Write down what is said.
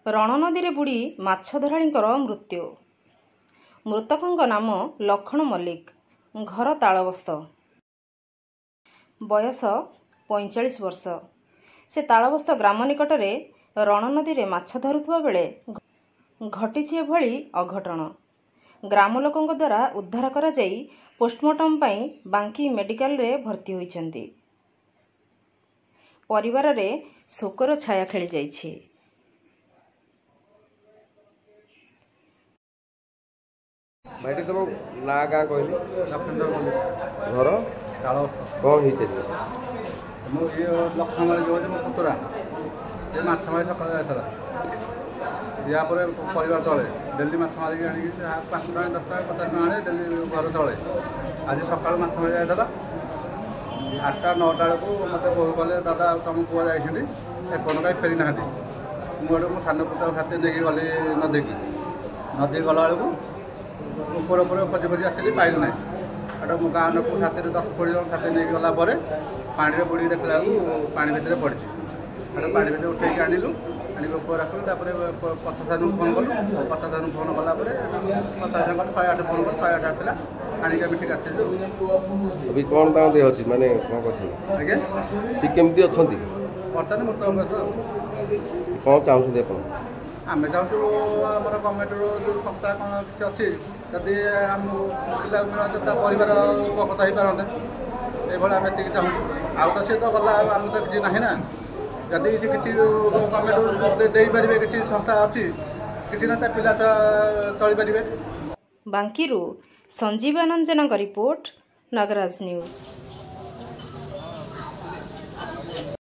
रणनदी रे बुड़ी माछ धराळींकर मृत्यु। मृतकଙ୍କ नाम लखन मल्लिक, घर तालबस्त, बयस 45 वर्ष। से तालबस्त ग्राम निकटरे रणनदी रे माछ धरुथुवा बेले घटिछि एभଳି अघटन। ग्राम लोकଙ୍କ द्वारा उद्धार करा जाई पोस्टमार्टम पई बांकी मेडिकल रे भर्ती होइछन्ति। परिवार रे शोकर छाया खेली जाइछि। भाई तुम ना क्या कहली घर ताल कौन ही चाहिए ये लक्षण जो मो पुतुरा ये माछ मारी सकाल जाता या परिवार तले डेली माछ मारिक आनी 5 टका 10 टका 50 टका आने डेली घर तले आज सका माछ मारी जाता 8टा 9टा बेलू मत कहले दादा तुम पुआ जाइए एपन कहीं फेरी ना मुझे मो सान पुता साथी नहीं गली नदी गला बेलू ऊपर खोजी खोजी आसिली पाइल ना एटा गाँव लोक साथी 10-20 जन साथी नहीं गलापर पानी में बुड़ी देखला पानी भितर पड़ी पानी भितर उठे आनिलु आनिक ऊपर रखलु प्रशासन फोन कलु प्रशासन फोन कलापर प्रशासन 108 फोन कर 108 आसला आनिक ठीक आसिलु। अभी कौन तांते अछि माने कोन करछि आज्ञा सी केमती अछंती बर्तमान मृत अवस्था कौन चाहछन्ते अपन आम चाहूँ आम गवर्नमेंट जो संस्था कौन किसी अच्छी जदि आम पिला मिलते परिवार उपकृत हो पारते ये आम ये चाहूँ आउ तो सी तो गला आम तो किसी ना ना जदि किसी गवर्नमेंट दे पारे किसी संस्था अच्छी किसी ना पिला चली पारे। बांकीरू संजीवानंद जनक रिपोर्ट, नगराज न्यूज।